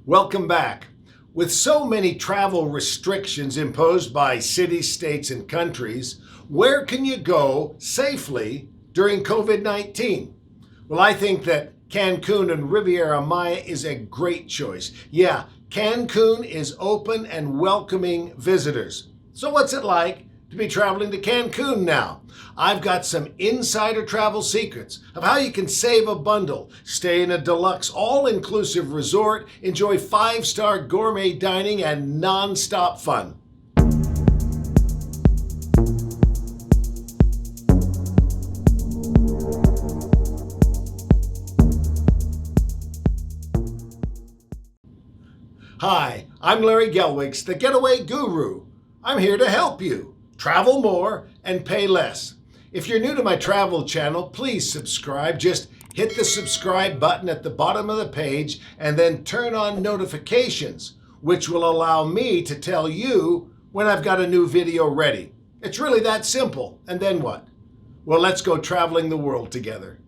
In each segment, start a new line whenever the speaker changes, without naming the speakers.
Welcome back. With so many travel restrictions imposed by cities, states, and countries, where can you go safely during COVID-19? Well, I think that Cancun and Riviera Maya is a great choice. Yeah, Cancun is open and welcoming visitors. So what's it like to be traveling to Cancun now? I've got some insider travel secrets of how you can save a bundle, stay in a deluxe all-inclusive resort, enjoy 5-star gourmet dining, and non-stop fun. Hi, I'm Larry Gelwicks, the Getaway Guru. I'm here to help you travel more and pay less. If you're new to my travel channel, please subscribe. Just hit the subscribe button at the bottom of the page and then turn on notifications, which will allow me to tell you when I've got a new video ready. It's really that simple. And then what? Well, let's go traveling the world together.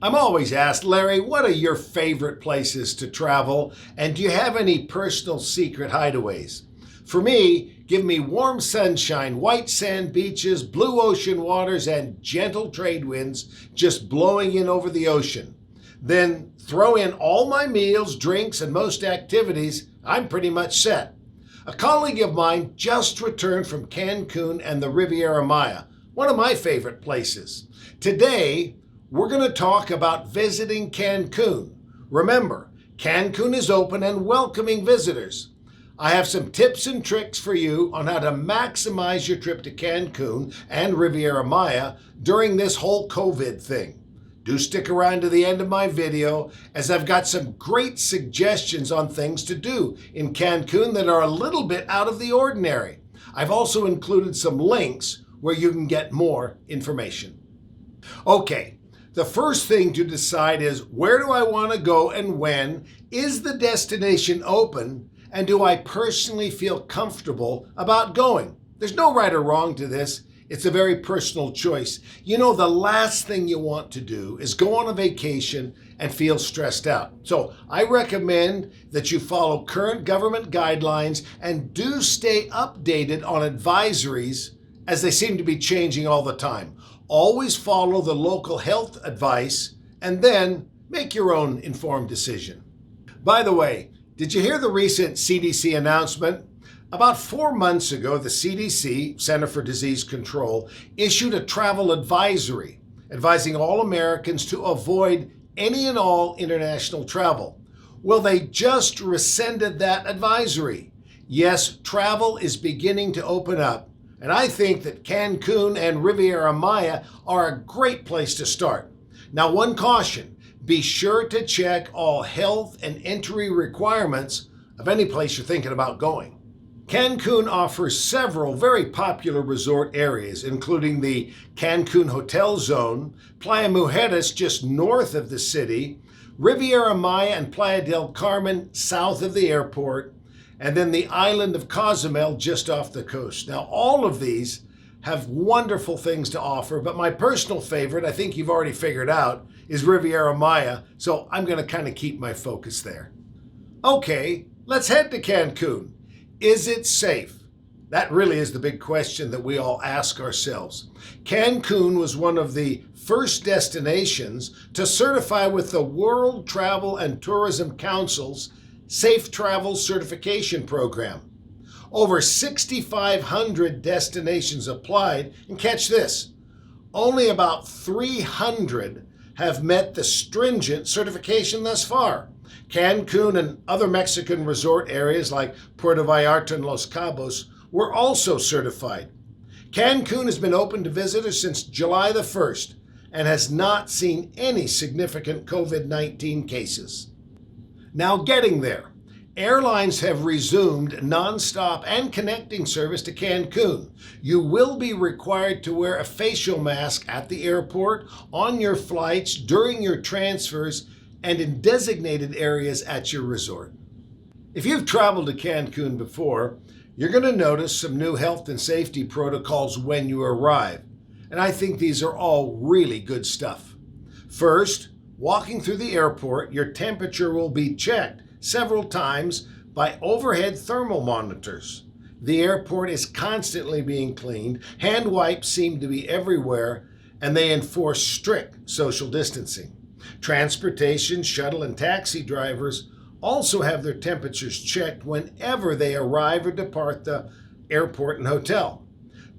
I'm always asked, Larry, what are your favorite places to travel? And do you have any personal secret hideaways? For me, give me warm sunshine, white sand beaches, blue ocean waters, and gentle trade winds just blowing in over the ocean. Then throw in all my meals, drinks, and most activities. I'm pretty much set. A colleague of mine just returned from Cancun and the Riviera Maya, one of my favorite places. Today, we're going to talk about visiting Cancun. Remember, Cancun is open and welcoming visitors. I have some tips and tricks for you on how to maximize your trip to Cancun and Riviera Maya during this whole COVID thing. Do stick around to the end of my video, as I've got some great suggestions on things to do in Cancun that are a little bit out of the ordinary. I've also included some links where you can get more information. Okay, the first thing to decide is, where do I want to go and when? Is the destination open? And do I personally feel comfortable about going? There's no right or wrong to this. It's a very personal choice. You know, the last thing you want to do is go on a vacation and feel stressed out. So I recommend that you follow current government guidelines and do stay updated on advisories, as they seem to be changing all the time. Always follow the local health advice and then make your own informed decision. By the way, did you hear the recent CDC announcement? About 4 months ago, the CDC, Center for Disease Control, issued a travel advisory advising all Americans to avoid any and all international travel. Well, they just rescinded that advisory. Yes, travel is beginning to open up, and I think that Cancun and Riviera Maya are a great place to start. Now, one caution. Be sure to check all health and entry requirements of any place you're thinking about going. Cancun offers several very popular resort areas, including the Cancun Hotel Zone, Playa Mujeres just north of the city, Riviera Maya and Playa del Carmen south of the airport, and then the island of Cozumel just off the coast. Now, all of these have wonderful things to offer, but my personal favorite, I think you've already figured out, is Riviera Maya, so I'm going to kind of keep my focus there. Okay, let's head to Cancun. Is it safe? That really is the big question that we all ask ourselves. Cancun was one of the first destinations to certify with the World Travel and Tourism Council's Safe Travel Certification Program. Over 6,500 destinations applied, and catch this, only about 300 have met the stringent certification thus far. Cancun and other Mexican resort areas like Puerto Vallarta and Los Cabos were also certified. Cancun has been open to visitors since July the 1st and has not seen any significant COVID-19 cases. Now, getting there. Airlines have resumed nonstop and connecting service to Cancun. You will be required to wear a facial mask at the airport, on your flights, during your transfers, and in designated areas at your resort. If you've traveled to Cancun before, you're going to notice some new health and safety protocols when you arrive. And I think these are all really good stuff. First, walking through the airport, your temperature will be checked several times by overhead thermal monitors. The airport is constantly being cleaned, hand wipes seem to be everywhere, and they enforce strict social distancing. Transportation, shuttle, and taxi drivers also have their temperatures checked whenever they arrive or depart the airport and hotel.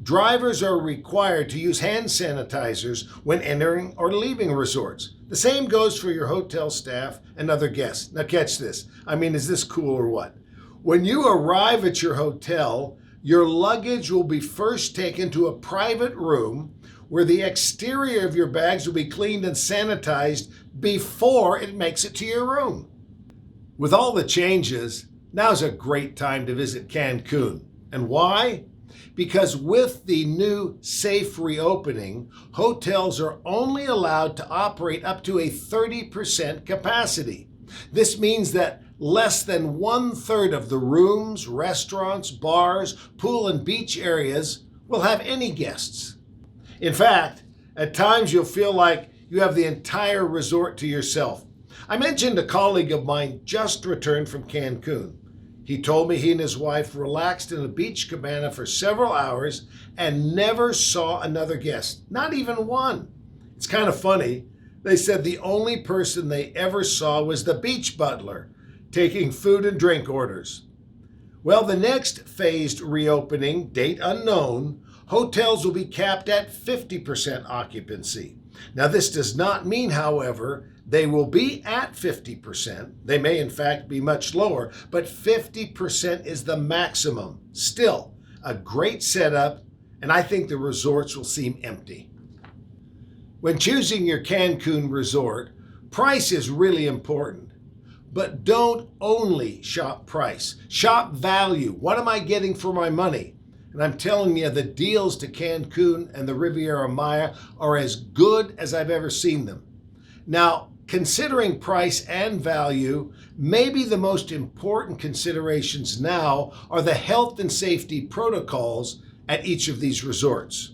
Drivers are required to use hand sanitizers when entering or leaving resorts. The same goes for your hotel staff and other guests. Now catch this. Is this cool or what? When you arrive at your hotel, your luggage will be first taken to a private room where the exterior of your bags will be cleaned and sanitized before it makes it to your room. With all the changes, now's a great time to visit Cancun. And why? Because with the new safe reopening, hotels are only allowed to operate up to a 30% capacity. This means that less than 1/3 of the rooms, restaurants, bars, pool, and beach areas will have any guests. In fact, at times you'll feel like you have the entire resort to yourself. I mentioned a colleague of mine just returned from Cancun. He told me he and his wife relaxed in a beach cabana for several hours and never saw another guest, not even one. It's kind of funny. They said the only person they ever saw was the beach butler, taking food and drink orders. Well, the next phased reopening, date unknown, hotels will be capped at 50% occupancy. Now, this does not mean, however, they will be at 50%. They may, in fact, be much lower, but 50% is the maximum. Still, a great setup, and I think the resorts will seem empty. When choosing your Cancun resort, price is really important. But don't only shop price. Shop value. What am I getting for my money? And I'm telling you, the deals to Cancun and the Riviera Maya are as good as I've ever seen them. Now, considering price and value, maybe the most important considerations now are the health and safety protocols at each of these resorts.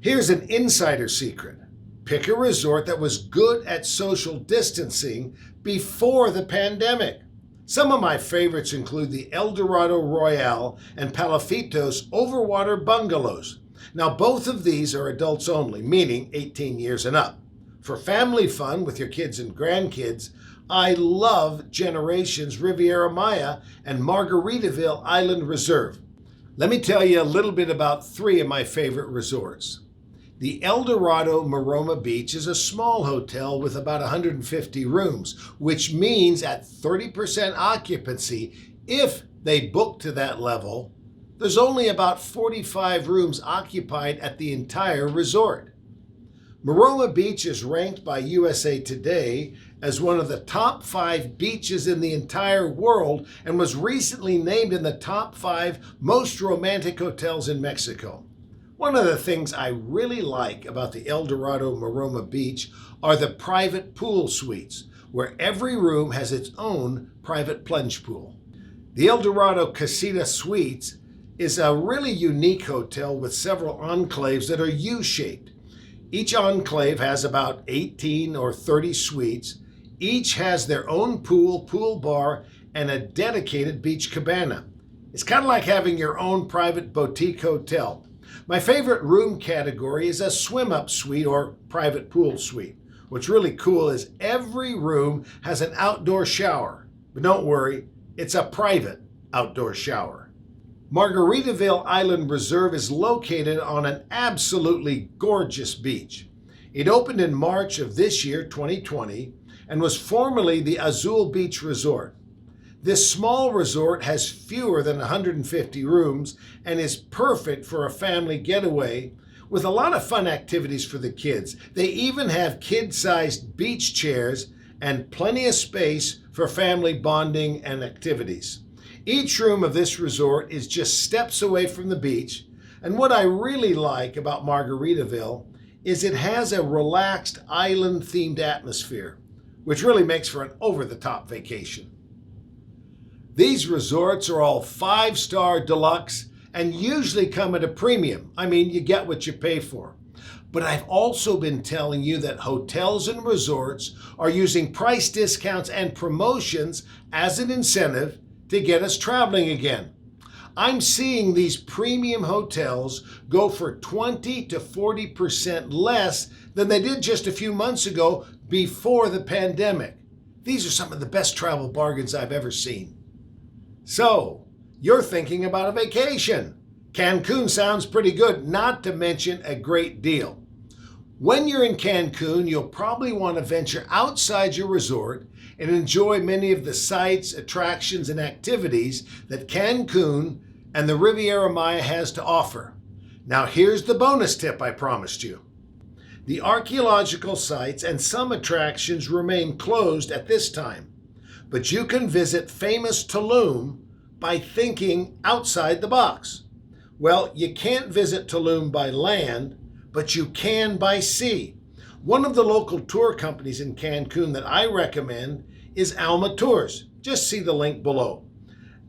Here's an insider secret. Pick a resort that was good at social distancing before the pandemic. Some of my favorites include the Dorado Royale and Palafitos Overwater Bungalows. Now, both of these are adults only, meaning 18 years and up. For family fun with your kids and grandkids, I love Generations Riviera Maya and Margaritaville Island Reserve. Let me tell you a little bit about 3 of my favorite resorts. The Dorado Maroma Beach is a small hotel with about 150 rooms, which means at 30% occupancy, if they book to that level, there's only about 45 rooms occupied at the entire resort. Maroma Beach is ranked by USA Today as one of the top 5 beaches in the entire world and was recently named in the top 5 most romantic hotels in Mexico. One of the things I really like about the Dorado Maroma Beach are the private pool suites, where every room has its own private plunge pool. The Dorado Casitas Suites is a really unique hotel with several enclaves that are U-shaped. Each enclave has about 18 or 30 suites. Each has their own pool, pool bar, and a dedicated beach cabana. It's kind of like having your own private boutique hotel. My favorite room category is a swim-up suite or private pool suite. What's really cool is every room has an outdoor shower. But don't worry, it's a private outdoor shower. Margaritaville Island Reserve is located on an absolutely gorgeous beach. It opened in March of this year, 2020, and was formerly the Azul Beach Resort. This small resort has fewer than 150 rooms and is perfect for a family getaway with a lot of fun activities for the kids. They even have kid-sized beach chairs and plenty of space for family bonding and activities. Each room of this resort is just steps away from the beach, and what I really like about Margaritaville is it has a relaxed island-themed atmosphere, which really makes for an over-the-top vacation. These resorts are all 5-star deluxe and usually come at a premium. You get what you pay for. But I've also been telling you that hotels and resorts are using price discounts and promotions as an incentive to get us traveling again. I'm seeing these premium hotels go for 20 to 40% less than they did just a few months ago before the pandemic. These are some of the best travel bargains I've ever seen. So, you're thinking about a vacation. Cancun sounds pretty good, not to mention a great deal. When you're in Cancun, you'll probably want to venture outside your resort and enjoy many of the sights, attractions, and activities that Cancun and the Riviera Maya has to offer. Now here's the bonus tip I promised you. The archaeological sites and some attractions remain closed at this time, but you can visit famous Tulum by thinking outside the box. Well, you can't visit Tulum by land, but you can by sea. One of the local tour companies in Cancun that I recommend is Alma Tours. Just see the link below.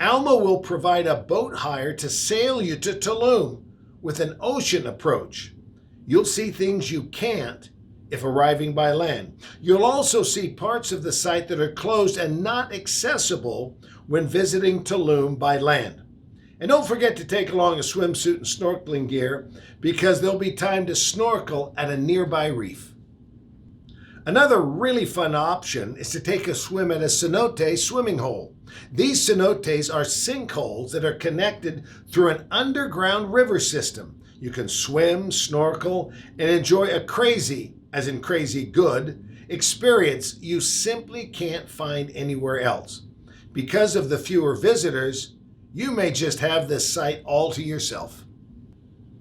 Alma will provide a boat hire to sail you to Tulum with an ocean approach. You'll see things you can't if arriving by land. You'll also see parts of the site that are closed and not accessible when visiting Tulum by land. And don't forget to take along a swimsuit and snorkeling gear because there'll be time to snorkel at a nearby reef. Another really fun option is to take a swim at a cenote swimming hole. These cenotes are sinkholes that are connected through an underground river system. You can swim, snorkel, and enjoy a crazy, as in crazy good, experience you simply can't find anywhere else. Because of the fewer visitors, you may just have this site all to yourself.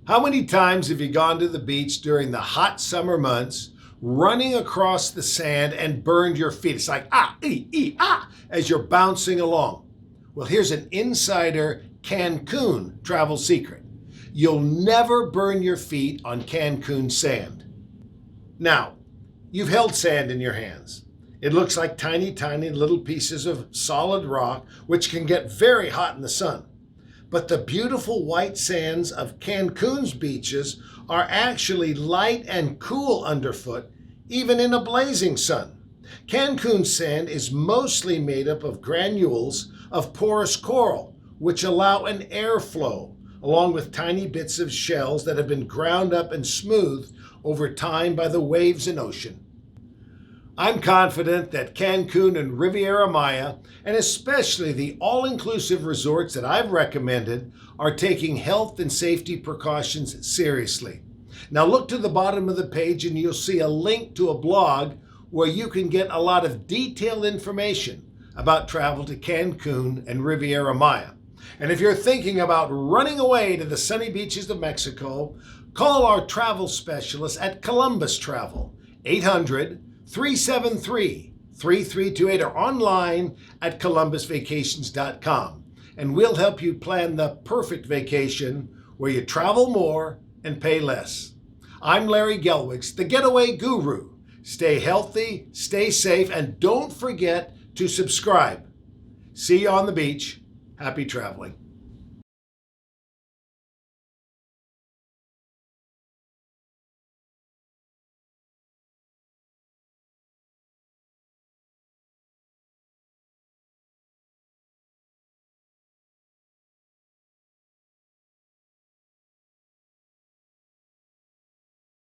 How many times have you gone to the beach during the hot summer months, running across the sand and burned your feet? It's like, as you're bouncing along. Well, here's an insider Cancun travel secret. You'll never burn your feet on Cancun sand. Now, you've held sand in your hands. It looks like tiny little pieces of solid rock, which can get very hot in the sun. But the beautiful white sands of Cancun's beaches are actually light and cool underfoot, even in a blazing sun. Cancun sand is mostly made up of granules of porous coral, which allow an airflow, along with tiny bits of shells that have been ground up and smoothed over time by the waves and ocean. I'm confident that Cancun and Riviera Maya, and especially the all-inclusive resorts that I've recommended, are taking health and safety precautions seriously. Now look to the bottom of the page and you'll see a link to a blog where you can get a lot of detailed information about travel to Cancun and Riviera Maya. And if you're thinking about running away to the sunny beaches of Mexico, call our travel specialist at Columbus Travel, 800-373-3328, or online at columbusvacations.com. And we'll help you plan the perfect vacation where you travel more and pay less. I'm Larry Gelwicks, the Getaway Guru. Stay healthy, stay safe, and don't forget to subscribe. See you on the beach. Happy traveling.